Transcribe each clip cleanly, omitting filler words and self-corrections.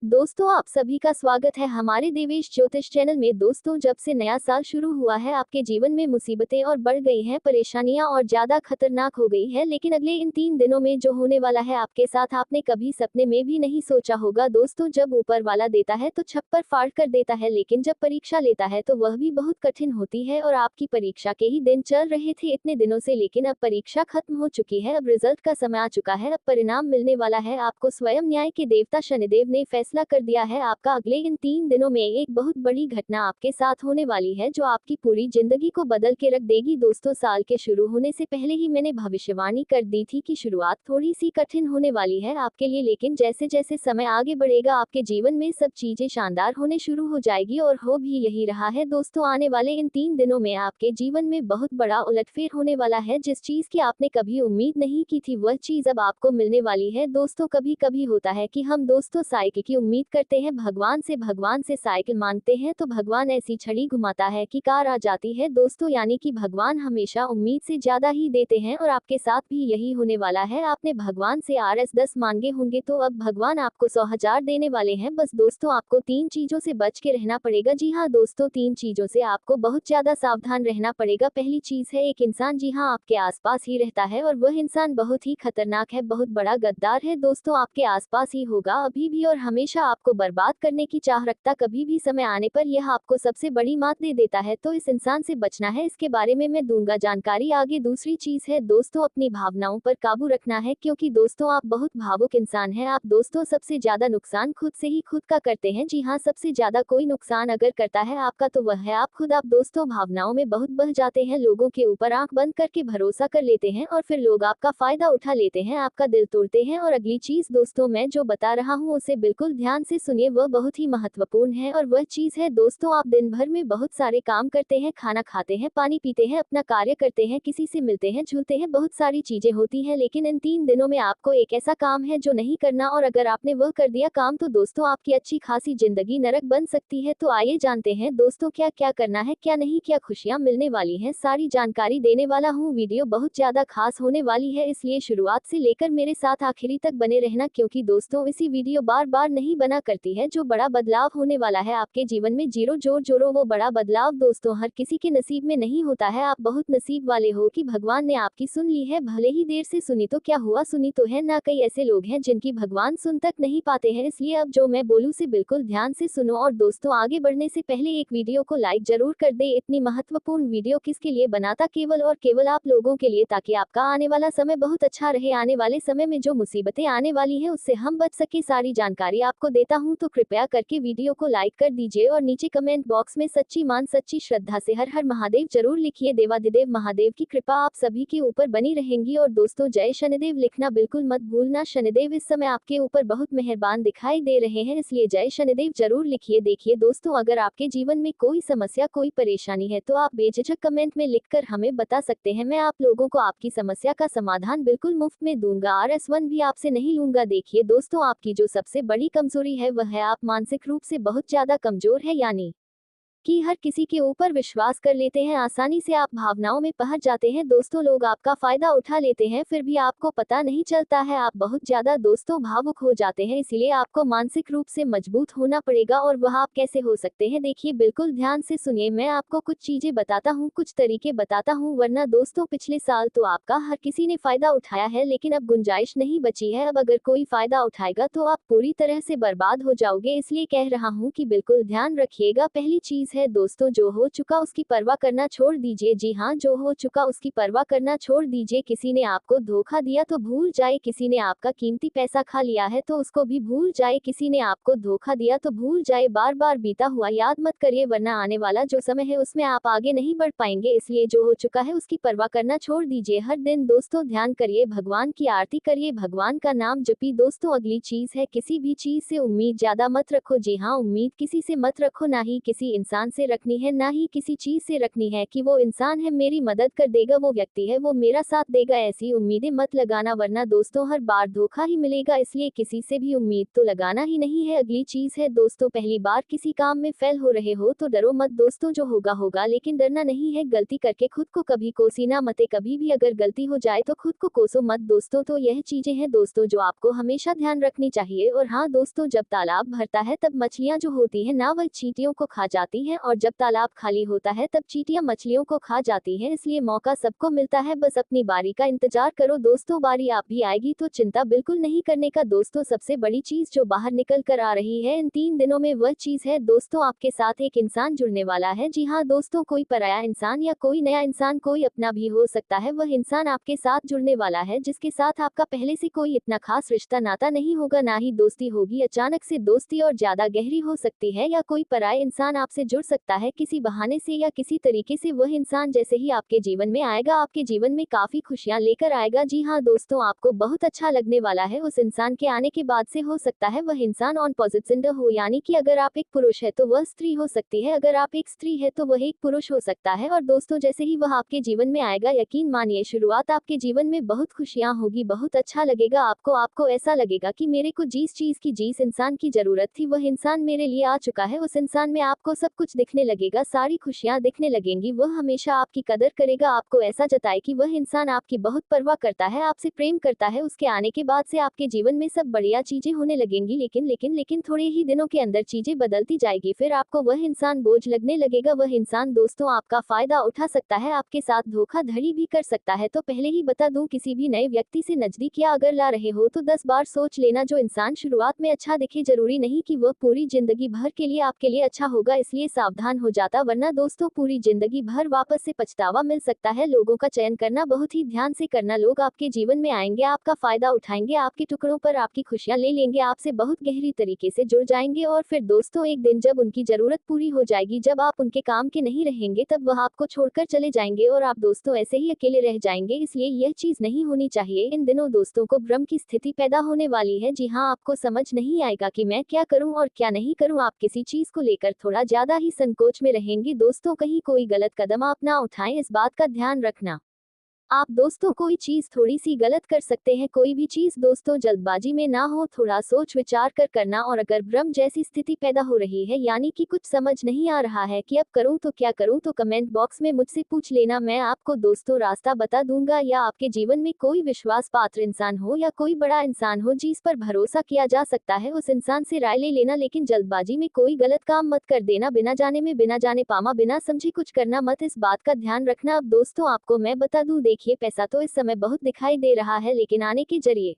दोस्तों आप सभी का स्वागत है हमारे देवेश ज्योतिष चैनल में। दोस्तों जब से नया साल शुरू हुआ है आपके जीवन में मुसीबतें और बढ़ गई हैं, परेशानियां और ज्यादा खतरनाक हो गई है। लेकिन अगले इन 3 दिनों में जो होने वाला है आपके साथ आपने कभी सपने में भी नहीं सोचा होगा। दोस्तों जब ऊपर वाला देता है तो छप्पर फाड़ कर देता है, लेकिन जब परीक्षा लेता है तो वह भी बहुत कठिन होती है। और आपकी परीक्षा के ही दिन चल रहे थे इतने दिनों से, लेकिन अब परीक्षा खत्म हो चुकी है, अब रिजल्ट का समय आ चुका है, अब परिणाम मिलने वाला है आपको। स्वयं न्याय के देवता शनिदेव ने फैसला कर दिया है आपका। अगले इन 3 दिनों में एक बहुत बड़ी घटना आपके साथ होने वाली है जो आपकी पूरी जिंदगी को बदल के रख देगी। दोस्तों साल के शुरू होने से पहले ही मैंने भविष्यवाणी कर दी थी कि शुरुआत थोड़ी सी कठिन होने वाली है आपके लिए, लेकिन जैसे जैसे समय आगे बढ़ेगा आपके जीवन में सब चीजें शानदार होने शुरू हो जाएगी, और हो भी यही रहा है। दोस्तों आने वाले इन 3 दिनों में आपके जीवन में बहुत बड़ा उलटफेर होने वाला है। जिस चीज की आपने कभी उम्मीद नहीं की थी वह चीज अब आपको मिलने वाली है। दोस्तों कभी कभी होता है कि हम दोस्तों साइकिल की उम्मीद करते हैं भगवान से साइकिल मांगते हैं तो भगवान ऐसी छड़ी घुमाता है कि कार आ जाती है। दोस्तों यानी कि भगवान हमेशा उम्मीद से ज्यादा ही देते हैं, और आपके साथ भी यही होने वाला है। आपने भगवान से RS10 मांगे होंगे तो अब भगवान आपको 100,000 देने वाले हैं। बस दोस्तों आपको 3 चीजों से बच के रहना पड़ेगा। जी हाँ दोस्तों, 3 चीजों से आपको बहुत ज्यादा सावधान रहना पड़ेगा। पहली चीज है, एक इंसान जी हाँ आपके आसपास ही रहता है और वह इंसान बहुत ही खतरनाक है, बहुत बड़ा गद्दार है। दोस्तों आपके आसपास ही होगा अभी भी और हमेशा आपको बर्बाद करने की चाह रखता। कभी भी समय आने पर यह आपको सबसे बड़ी मात दे देता है, तो इस इंसान से बचना है। इसके बारे में मैं दूंगा जानकारी आगे। दूसरी चीज है दोस्तों, अपनी भावनाओं पर काबू रखना है, क्योंकि दोस्तों आप बहुत भावुक इंसान हैं। आप दोस्तों सबसे ज्यादा नुकसान खुद से ही खुद का करते हैं। जी हाँ, सबसे ज्यादा कोई नुकसान अगर करता है आपका तो वह है आप खुद। आप दोस्तों भावनाओं में बहुत बह जाते हैं, लोगों के ऊपर आंख बंद करके भरोसा कर लेते हैं और फिर लोग आपका फायदा उठा लेते हैं, आपका दिल तोड़ते हैं। और अगली चीज दोस्तों, मैं जो बता रहा हूँ उसे बिल्कुल ध्यान से सुनिए, वह बहुत ही महत्वपूर्ण है। और वह चीज है दोस्तों, आप दिन भर में बहुत सारे काम करते हैं, खाना खाते हैं, पानी पीते हैं, अपना कार्य करते हैं, किसी से मिलते हैं जुलते हैं, बहुत सारी चीजें होती हैं, लेकिन इन 3 दिनों में आपको एक ऐसा काम है जो नहीं करना। और अगर आपने वह कर दिया काम तो दोस्तों आपकी अच्छी खासी जिंदगी नरक बन सकती है। तो आइए जानते हैं दोस्तों क्या क्या करना है, क्या नहीं, क्या खुशियां मिलने वाली हैं, सारी जानकारी देने वाला हूँ। वीडियो बहुत ज्यादा खास होने वाली है, इसलिए शुरुआत से लेकर मेरे साथ आखिरी तक बने रहना, क्योंकि दोस्तों इसी वीडियो बार बार नहीं बना करती है। जो बड़ा बदलाव होने वाला है आपके जीवन में, जीरो जोर जोरो वो बड़ा बदलाव दोस्तों हर किसी के नसीब में नहीं होता है। आप बहुत नसीब वाले हो कि भगवान ने आपकी सुन ली है, भले ही देर से सुनी तो क्या हुआ, सुनी तो है ना। कई ऐसे लोग हैं जिनकी भगवान सुन तक नहीं पाते हैं, इसलिए अब जो मैं बोलूं से बिल्कुल ध्यान से सुनो। और दोस्तों आगे बढ़ने से पहले एक वीडियो को लाइक जरूर कर दे। इतनी महत्वपूर्ण वीडियो किसके लिए बनाता, केवल और केवल आप लोगों के लिए, ताकि आपका आने वाला समय बहुत अच्छा रहे। आने वाले समय में जो मुसीबतें आने वाली है उससे हम बच सके, सारी जानकारी आपको देता हूं। तो कृपया करके वीडियो को लाइक कर दीजिए और नीचे कमेंट बॉक्स में सच्ची मान सच्ची श्रद्धा से हर हर महादेव जरूर लिखिए। देवादिदेव महादेव की कृपा आप सभी के ऊपर बनी रहेंगी। और दोस्तों जय शनिदेव लिखना बिल्कुल मत भूलना, शनिदेव इस समय आपके ऊपर बहुत मेहरबान दिखाई दे रहे हैं, इसलिए जय शनिदेव जरूर लिखिए। देखिए दोस्तों, अगर आपके जीवन में कोई समस्या कोई परेशानी है तो आप बेझिझक कमेंट में लिखकर हमें बता सकते हैं। मैं आप लोगों को आपकी समस्या का समाधान बिल्कुल मुफ्त में दूंगा, RS1 भी आपसे नहीं लूंगा। देखिए दोस्तों, आपकी जो सबसे बड़ी कमजोरी है वह है आप मानसिक रूप से बहुत ज्यादा कमजोर है, यानी कि हर किसी के ऊपर विश्वास कर लेते हैं, आसानी से आप भावनाओं में पहुंच जाते हैं। दोस्तों लोग आपका फायदा उठा लेते हैं फिर भी आपको पता नहीं चलता है, आप बहुत ज्यादा दोस्तों भावुक हो जाते हैं, इसलिए आपको मानसिक रूप से मजबूत होना पड़ेगा। और वह आप कैसे हो सकते हैं, देखिए बिल्कुल ध्यान से सुनिए, मैं आपको कुछ चीजें बताता हूँ, कुछ तरीके बताता हूँ। वरना दोस्तों पिछले साल तो आपका हर किसी ने फायदा उठाया है, लेकिन अब गुंजाइश नहीं बची है। अब अगर कोई फायदा उठाएगा तो आप पूरी तरह से बर्बाद हो जाओगे, इसलिए कह रहा हूँ कि बिल्कुल ध्यान रखिएगा। पहली चीज है दोस्तों, जो हो चुका उसकी परवाह करना छोड़ दीजिए। जी हाँ, जो हो चुका उसकी परवाह करना छोड़ दीजिए। किसी ने आपको धोखा दिया तो भूल जाए, किसी ने आपका कीमती पैसा खा लिया है तो उसको भी भूल जाए, किसी ने आपको धोखा दिया तो भूल जाए। बार बार बीता हुआ याद मत करिए, वरना आने वाला जो समय है उसमें आप आगे नहीं बढ़ पाएंगे। इसलिए जो हो चुका है उसकी परवाह करना छोड़ दीजिए। हर दिन दोस्तों ध्यान करिए, भगवान की आरती करिए, भगवान का नाम जपी। दोस्तों अगली चीज है, किसी भी चीज से उम्मीद ज्यादा मत रखो। जी हाँ, उम्मीद किसी से मत रखो, ना ही किसी इंसान इंसान से रखनी है, ना ही किसी चीज से रखनी है कि वो इंसान है मेरी मदद कर देगा, वो व्यक्ति है वो मेरा साथ देगा। ऐसी उम्मीदें मत लगाना, वरना दोस्तों हर बार धोखा ही मिलेगा। इसलिए किसी से भी उम्मीद तो लगाना ही नहीं है। अगली चीज है दोस्तों, पहली बार किसी काम में फेल हो रहे हो तो डरो मत दोस्तों, जो होगा होगा, लेकिन डरना नहीं है। गलती करके खुद को कभी कोसीना मत, कभी भी अगर गलती हो जाए तो खुद को कोसो मत दोस्तों। तो यह चीजें हैं दोस्तों जो आपको हमेशा ध्यान रखनी चाहिए। और हाँ दोस्तों, जब तालाब भरता है तब मछलियां जो होती है ना, वह चींटियों को खा जाती हैं, और जब तालाब खाली होता है तब चींटियां मछलियों को खा जाती हैं। इसलिए मौका सबको मिलता है, बस अपनी बारी का इंतजार करो दोस्तों, बारी आप भी आएगी, तो चिंता बिल्कुल नहीं करने का। दोस्तों सबसे बड़ी चीज जो बाहर निकल कर आ रही है इन 3 दिनों में, वह चीज है दोस्तों आपके साथ एक इंसान जुड़ने वाला है। जी हाँ दोस्तों, कोई पराया इंसान या कोई नया इंसान, कोई अपना भी हो सकता है, वह इंसान आपके साथ जुड़ने वाला है जिसके साथ आपका पहले से कोई इतना खास रिश्ता नाता नहीं होगा, ना ही दोस्ती होगी। अचानक से दोस्ती और ज्यादा गहरी हो सकती है, या कोई पराया इंसान आपसे जुड़ सकता है किसी बहाने से या किसी तरीके से। वह इंसान जैसे ही आपके जीवन में आएगा, आपके जीवन में काफी खुशियां लेकर आएगा। जी हाँ दोस्तों, आपको बहुत अच्छा लगने वाला है उस इंसान के आने के बाद से। हो सकता है वह इंसान ऑन पोजिट जेंडर हो, यानी कि अगर आप एक पुरुष है तो वह स्त्री हो सकती है, अगर आप एक स्त्री है तो वह एक पुरुष हो सकता है। और दोस्तों जैसे ही वह आपके जीवन में आएगा, यकीन मानिए शुरुआत आपके जीवन में बहुत खुशियां होगी, बहुत अच्छा लगेगा आपको ऐसा लगेगा कि मेरे को जिस चीज की, जिस इंसान की जरूरत थी, वह इंसान मेरे लिए आ चुका है। उस इंसान में आपको सब कुछ दिखने लगेगा, सारी खुशियां दिखने लगेंगी, वह हमेशा आपकी कदर करेगा, आपको ऐसा जताए कि वह इंसान आपकी बहुत परवाह करता है, आपसे प्रेम करता है। उसके आने के बाद से आपके जीवन में सब बढ़िया चीजें होने लगेंगी, लेकिन थोड़े ही दिनों के अंदर चीजें बदलती जाएगी, फिर आपको वह इंसान बोझ लगने लगेगा। वह इंसान दोस्तों आपका फायदा उठा सकता है, आपके साथ धोखाधड़ी भी कर सकता है। तो पहले ही बता दूं, किसी भी नए व्यक्ति से नजदीकियां अगर ला रहे हो तो 10 बार सोच लेना। जो इंसान शुरुआत में अच्छा दिखे, जरूरी नहीं कि वह पूरी जिंदगी भर के लिए आपके लिए अच्छा होगा, इसलिए सावधान हो जाता, वरना दोस्तों पूरी जिंदगी भर वापस से पछतावा मिल सकता है। लोगों का चयन करना बहुत ही ध्यान से करना, लोग आपके जीवन में आएंगे, आपका फायदा उठाएंगे, आपके टुकड़ों पर आपकी खुशियां ले लेंगे, आपसे बहुत गहरी तरीके से जुड़ जाएंगे, और फिर दोस्तों एक दिन जब उनकी जरूरत पूरी हो जाएगी, जब आप उनके काम के नहीं रहेंगे, तब वह आपको छोड़कर चले जाएंगे और आप दोस्तों ऐसे ही अकेले रह जाएंगे। इसलिए यह चीज नहीं होनी चाहिए। इन दिनों दोस्तों को भ्रम की स्थिति पैदा होने वाली है। जी हाँ, आपको समझ नहीं आएगा कि मैं क्या करूं और क्या नहीं करूं, आप किसी चीज को लेकर थोड़ा ज्यादा ही संकोच में रहेंगे दोस्तों, कहीं कोई गलत कदम आप ना उठाएं, इस बात का ध्यान रखना। आप दोस्तों कोई चीज थोड़ी सी गलत कर सकते हैं, कोई भी चीज दोस्तों जल्दबाजी में ना हो, थोड़ा सोच विचार कर करना। और अगर भ्रम जैसी स्थिति पैदा हो रही है, यानी कि कुछ समझ नहीं आ रहा है कि अब करूं तो क्या करूं, तो कमेंट बॉक्स में मुझसे पूछ लेना, मैं आपको दोस्तों रास्ता बता दूंगा। या आपके जीवन में कोई विश्वास पात्र इंसान हो या कोई बड़ा इंसान हो जिस पर भरोसा किया जा सकता है, उस इंसान से राय ले लेना, लेकिन जल्दबाजी में कोई गलत काम मत कर देना, बिना जाने में, बिना जाने पामा, बिना समझे कुछ करना मत, इस बात का ध्यान रखना। अब दोस्तों आपको मैं बता दूं, देखिए पैसा तो इस समय बहुत दिखाई दे रहा है, लेकिन आने के जरिए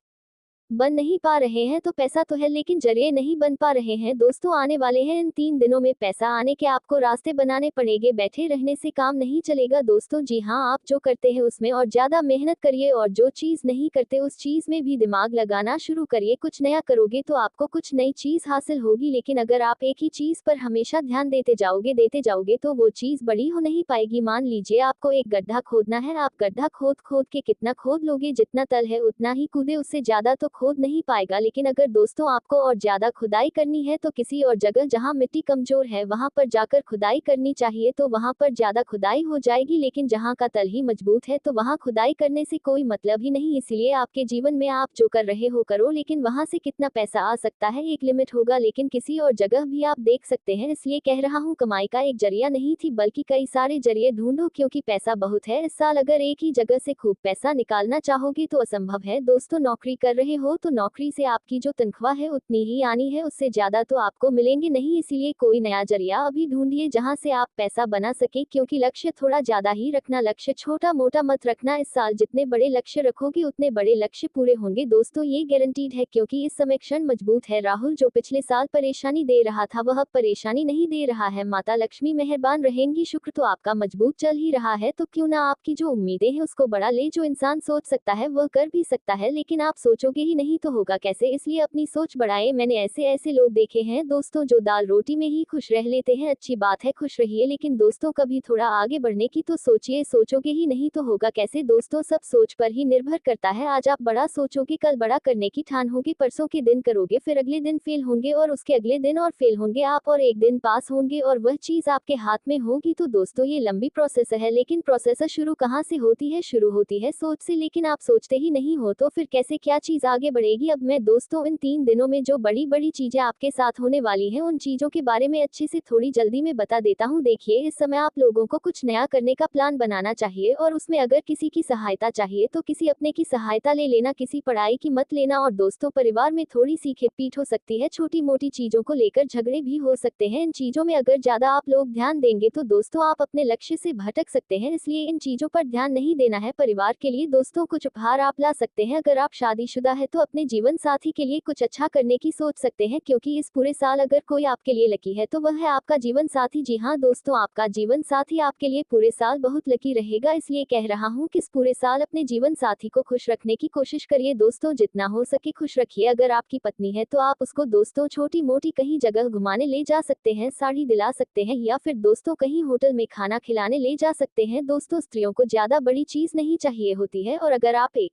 बन नहीं पा रहे हैं। तो पैसा तो है लेकिन जरिए नहीं बन पा रहे हैं दोस्तों, आने वाले हैं इन 3 दिनों में पैसा आने के आपको रास्ते बनाने पड़ेंगे, बैठे रहने से काम नहीं चलेगा दोस्तों। जी हाँ, आप जो करते हैं उसमें और ज्यादा मेहनत करिए, और जो चीज नहीं करते उस चीज में भी दिमाग लगाना शुरू करिए। कुछ नया करोगे तो आपको कुछ नई चीज हासिल होगी, लेकिन अगर आप एक ही चीज पर हमेशा ध्यान देते जाओगे तो वो चीज बड़ी हो नहीं पाएगी। मान लीजिए आपको एक गड्ढा खोदना है, आप गड्ढा खोद खोद के कितना खोद लोगे, जितना तल है उतना ही कूदे, उससे ज्यादा तो खोद नहीं पाएगा। लेकिन अगर दोस्तों आपको और ज्यादा खुदाई करनी है तो किसी और जगह जहां मिट्टी कमजोर है वहां पर जाकर खुदाई करनी चाहिए, तो वहां पर ज्यादा खुदाई हो जाएगी। लेकिन जहां का तल ही मजबूत है तो वहां खुदाई करने से कोई मतलब ही नहीं। इसलिए आपके जीवन में आप जो कर रहे हो करो, लेकिन वहां से कितना पैसा आ सकता है एक लिमिट होगा, लेकिन किसी और जगह भी आप देख सकते हैं। इसलिए कह रहा हूँ, कमाई का एक जरिया नहीं थी बल्कि कई सारे जरिए ढूंढो, क्योंकि पैसा बहुत है। इस साल अगर एक ही जगह से खूब पैसा निकालना चाहोगे तो असंभव है दोस्तों। नौकरी कर रहे हो तो नौकरी से आपकी जो तनख्वाह है उतनी ही आनी है, उससे ज्यादा तो आपको मिलेंगे नहीं। इसीलिए कोई नया जरिया अभी ढूंढिए जहां से आप पैसा बना सके, क्योंकि लक्ष्य थोड़ा ज्यादा ही रखना, लक्ष्य छोटा मोटा मत रखना। इस साल जितने बड़े लक्ष्य रखोगे उतने बड़े लक्ष्य पूरे होंगे दोस्तों, ये गारंटीड है, क्योंकि इस समय क्षण मजबूत है। राहुल जो पिछले साल परेशानी दे रहा था वह अब परेशानी नहीं दे रहा है, माता लक्ष्मी मेहरबान रहेंगी, शुक्र तो आपका मजबूत चल ही रहा है। तो क्यों ना आपकी जो उम्मीदें हैं उसको बढ़ा ले। जो इंसान सोच सकता है वह कर भी सकता है, लेकिन आप सोचोगे ही ही नहीं तो होगा कैसे, इसलिए अपनी सोच बढ़ाए। मैंने ऐसे ऐसे लोग देखे हैं दोस्तों जो दाल रोटी में ही खुश रह लेते हैं। अच्छी बात है, खुश रहिए, लेकिन दोस्तों कभी थोड़ा आगे बढ़ने की तो सोचिए। सोचोगे ही नहीं तो होगा कैसे दोस्तों, सब सोच पर ही निर्भर करता है। आज आप बड़ा सोचोगे, कल बड़ा करने की ठान होगी, परसों के दिन करोगे, फिर अगले दिन फेल होंगे और उसके अगले दिन और फेल होंगे आप, और एक दिन पास होंगे और वह चीज आपके हाथ में होगी। तो दोस्तों ये लंबी प्रोसेस है, लेकिन प्रोसेस शुरू कहाँ से होती है? शुरू होती है सोच से, लेकिन आप सोचते ही नहीं हो तो फिर कैसे क्या चीज आगे बढ़ेगी? अब मैं दोस्तों इन 3 दिनों में जो बड़ी बड़ी चीजें आपके साथ होने वाली हैं, उन चीजों के बारे में अच्छे से थोड़ी जल्दी में बता देता हूँ। देखिए, इस समय आप लोगों को कुछ नया करने का प्लान बनाना चाहिए, और उसमें अगर किसी की सहायता चाहिए तो किसी अपने की सहायता ले लेना, किसी पढ़ाई की मत लेना। और दोस्तों, परिवार में थोड़ी सी खिटपीट हो सकती है, छोटी मोटी चीजों को लेकर झगड़े भी हो सकते हैं। इन चीजों में अगर ज्यादा आप लोग ध्यान देंगे तो दोस्तों आप अपने लक्ष्य से भटक सकते हैं, इसलिए इन चीजों पर ध्यान नहीं देना है। परिवार के लिए दोस्तों कुछ उपहार आप ला सकते हैं। अगर आप शादीशुदा है तो अपने जीवन साथी के लिए कुछ अच्छा करने की सोच सकते हैं, क्योंकि इस पूरे साल अगर कोई आपके लिए लकी है तो वह है आपका जीवन साथी। जी हाँ दोस्तों, आपका जीवन साथी आपके लिए पूरे साल बहुत लकी रहेगा, इसलिए कह रहा हूँ कि इस पूरे साल अपने जीवन साथी को खुश रखने की कोशिश करिए दोस्तों, जितना हो सके खुश रखिए। अगर आपकी पत्नी है तो आप उसको दोस्तों छोटी मोटी कहीं जगह घुमाने ले जा सकते हैं, साड़ी दिला सकते हैं, या फिर दोस्तों कहीं होटल में खाना खिलाने ले जा सकते हैं। दोस्तों, स्त्रियों को ज्यादा बड़ी चीज नहीं चाहिए होती है, और अगर आप एक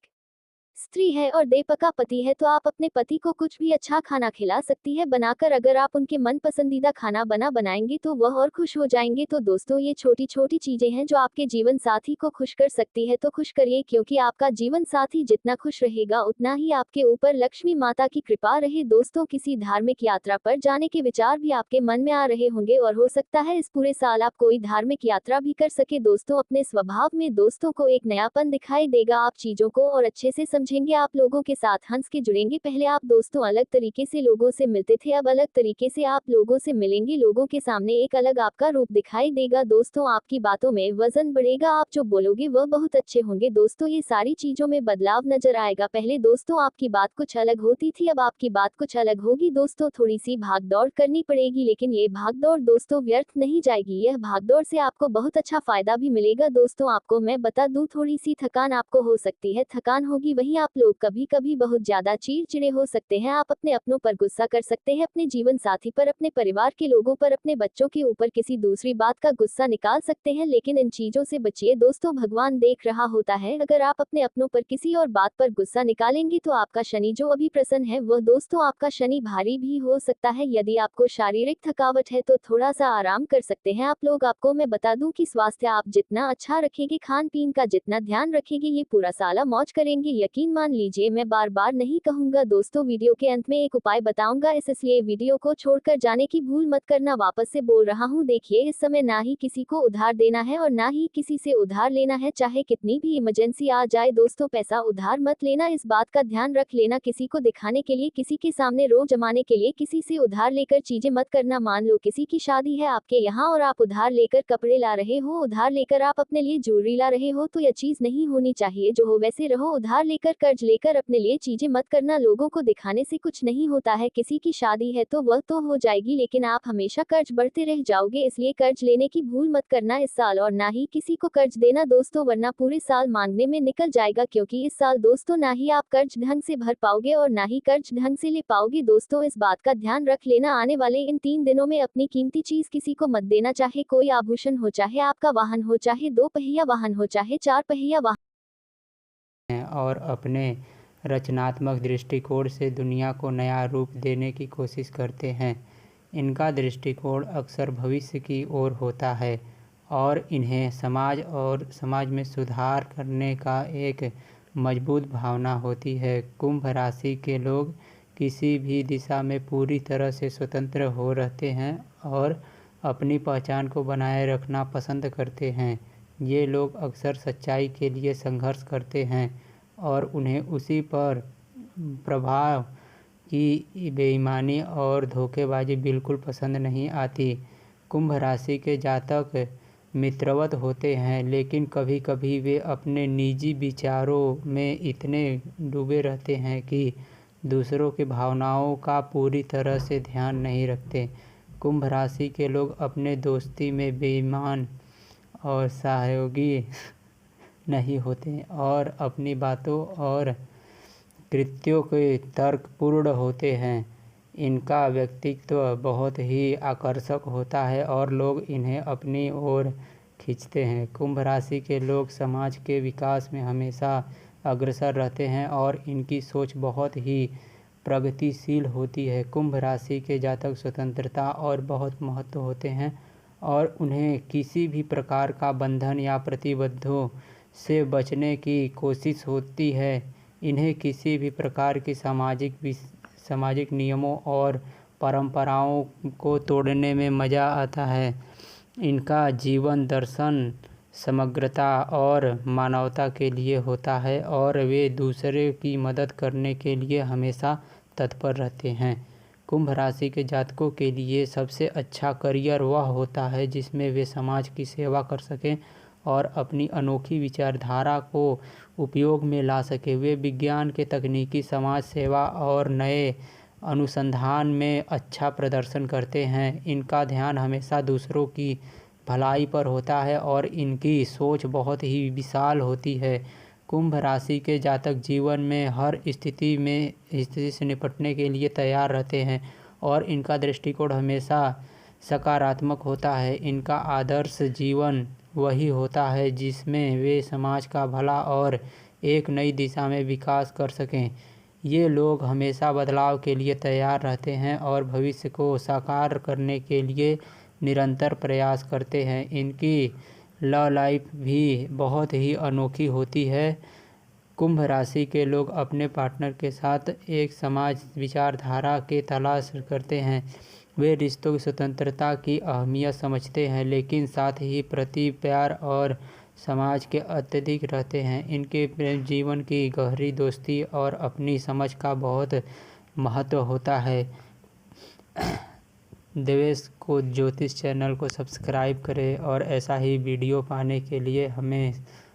स्त्री है और देपका पति है तो आप अपने पति को कुछ भी अच्छा खाना खिला सकती है बनाकर। अगर आप उनके मन पसंदीदा खाना बनाएंगे तो वह और खुश हो जाएंगे। तो दोस्तों, ये छोटी छोटी चीजें हैं जो आपके जीवन साथी को खुश कर सकती है, तो खुश करिए, क्योंकि आपका जीवन साथी जितना खुश रहेगा उतना ही आपके ऊपर लक्ष्मी माता की कृपा रहे। दोस्तों, किसी धार्मिक यात्रा पर जाने के विचार भी आपके मन में आ रहे होंगे, और हो सकता है इस पूरे साल आप कोई धार्मिक यात्रा भी कर सके। दोस्तों, अपने स्वभाव में दोस्तों को एक नयापन दिखाई देगा, आप चीजों को और अच्छे से समझेंगे, आप लोगों के साथ हंस के जुड़ेंगे। पहले आप दोस्तों अलग तरीके से लोगों से मिलते थे, अब अलग तरीके से आप लोगों से मिलेंगे, लोगों के सामने एक अलग आपका रूप दिखाई देगा। दोस्तों, आपकी बातों में वजन बढ़ेगा, आप जो बोलोगे वह बहुत अच्छे होंगे। दोस्तों, ये सारी चीजों में बदलाव नजर आएगा। पहले दोस्तों आपकी बात कुछ अलग होती थी, अब आपकी बात कुछ अलग होगी। दोस्तों, थोड़ी सी भाग दौड़ करनी पड़ेगी, लेकिन ये भाग दौड़ दोस्तों व्यर्थ नहीं जाएगी, यह भाग दौड़ से आपको बहुत अच्छा फायदा भी मिलेगा। दोस्तों, आपको मैं बता दूं, थोड़ी सी थकान आपको हो सकती है, थकान होगी, वहीं आप लोग कभी कभी बहुत ज्यादा चिड़चिड़े हो सकते हैं। आप अपने अपनों पर गुस्सा कर सकते हैं, अपने जीवन साथी पर, अपने परिवार के लोगों पर, अपने बच्चों के ऊपर किसी दूसरी बात का गुस्सा निकाल सकते हैं, लेकिन इन चीजों से बचिए दोस्तों, भगवान देख रहा होता है। अगर आप अपने अपनों पर किसी और बात पर गुस्सा निकालेंगे तो आपका शनि जो अभी प्रसन्न है वह दोस्तों आपका शनि भारी भी हो सकता है। यदि आपको शारीरिक थकावट है तो थोड़ा सा आराम कर सकते हैं आप लोग। आपको मैं बता दूं कि स्वास्थ्य आप जितना अच्छा रखेंगे, खान पीन का जितना ध्यान रखेंगे, ये पूरा साल मौज करेंगे, यकीन मान लीजिए। मैं बार बार नहीं कहूंगा दोस्तों, वीडियो के अंत में एक उपाय बताऊंगा, इसलिए वीडियो को छोड़कर जाने की भूल मत करना। वापस से बोल रहा हूं, देखिए, इस समय ना ही किसी को उधार देना है और ना ही किसी से उधार लेना है, चाहे कितनी भी इमरजेंसी आ जाए। दोस्तों, पैसा उधार मत लेना, इस बात का ध्यान रख लेना। किसी को दिखाने के लिए, किसी के सामने रो जमाने के लिए किसी से उधार लेकर चीजें मत करना। मान लो किसी की शादी है आपके यहाँ और आप उधार लेकर कपड़े ला रहे हो, उधार लेकर आप अपने लिए ज्वेलरी ला रहे हो, तो यह चीज नहीं होनी चाहिए। जो हो वैसे रहो, उधार लेकर कर्ज लेकर अपने लिए चीजें मत करना। लोगों को दिखाने से कुछ नहीं होता है, किसी की शादी है तो वह तो हो जाएगी, लेकिन आप हमेशा कर्ज बढ़ते रह जाओगे, इसलिए कर्ज लेने की भूल मत करना इस साल, और ना ही किसी को कर्ज देना दोस्तों, वरना पूरे साल मांगने में निकल जाएगा। क्योंकि इस साल दोस्तों ना ही आप कर्ज ढंग से भर पाओगे और ना ही कर्ज ढंग से ले पाओगे। दोस्तों, इस बात का ध्यान रख लेना, आने वाले इन 3 दिनों में अपनी कीमती चीज किसी को मत देना, चाहे कोई आभूषण हो, चाहे आपका वाहन हो, चाहे 2 पहिया वाहन हो, चाहे 4 पहिया वाहन। और अपने रचनात्मक दृष्टिकोण से दुनिया को नया रूप देने की कोशिश करते हैं। इनका दृष्टिकोण अक्सर भविष्य की ओर होता है और इन्हें समाज में सुधार करने का एक मजबूत भावना होती है। कुंभ राशि के लोग किसी भी दिशा में पूरी तरह से स्वतंत्र हो रहते हैं और अपनी पहचान को बनाए रखना पसंद करते हैं। ये लोग अक्सर सच्चाई के लिए संघर्ष करते हैं और उन्हें उसी पर प्रभाव की बेईमानी और धोखेबाजी बिल्कुल पसंद नहीं आती। कुंभ राशि के जातक मित्रवत होते हैं, लेकिन कभी कभी वे अपने निजी विचारों में इतने डूबे रहते हैं कि दूसरों की भावनाओं का पूरी तरह से ध्यान नहीं रखते। कुंभ राशि के लोग अपने दोस्ती में बेईमान और सहयोगी नहीं होते और अपनी बातों और कृत्यों के तर्कपूर्ण होते हैं। इनका व्यक्तित्व बहुत ही आकर्षक होता है और लोग इन्हें अपनी ओर खींचते हैं। कुंभ राशि के लोग समाज के विकास में हमेशा अग्रसर रहते हैं और इनकी सोच बहुत ही प्रगतिशील होती है। कुंभ राशि के जातक स्वतंत्रता और बहुत महत्व होते हैं और उन्हें किसी भी प्रकार का बंधन या प्रतिबद्धों से बचने की कोशिश होती है। इन्हें किसी भी प्रकार की सामाजिक नियमों और परंपराओं को तोड़ने में मज़ा आता है। इनका जीवन दर्शन समग्रता और मानवता के लिए होता है और वे दूसरे की मदद करने के लिए हमेशा तत्पर रहते हैं। कुंभ राशि के जातकों के लिए सबसे अच्छा करियर वह होता है जिसमें वे समाज की सेवा कर सकें और अपनी अनोखी विचारधारा को उपयोग में ला सके। वे विज्ञान के तकनीकी समाज सेवा और नए अनुसंधान में अच्छा प्रदर्शन करते हैं। इनका ध्यान हमेशा दूसरों की भलाई पर होता है और इनकी सोच बहुत ही विशाल होती है। कुंभ राशि के जातक जीवन में हर स्थिति से निपटने के लिए तैयार रहते हैं और इनका दृष्टिकोण हमेशा सकारात्मक होता है। इनका आदर्श जीवन वही होता है जिसमें वे समाज का भला और एक नई दिशा में विकास कर सकें। ये लोग हमेशा बदलाव के लिए तैयार रहते हैं और भविष्य को साकार करने के लिए निरंतर प्रयास करते हैं। इनकी लव लाइफ भी बहुत ही अनोखी होती है। कुंभ राशि के लोग अपने पार्टनर के साथ एक समाज विचारधारा के तलाश करते हैं। वे रिश्तों की स्वतंत्रता की अहमियत समझते हैं लेकिन साथ ही प्रति प्यार और समाज के अत्यधिक रहते हैं। इनके प्रेम जीवन की गहरी दोस्ती और अपनी समझ का बहुत महत्व होता है। देवेश को ज्योतिष चैनल को सब्सक्राइब करें और ऐसा ही वीडियो पाने के लिए हमें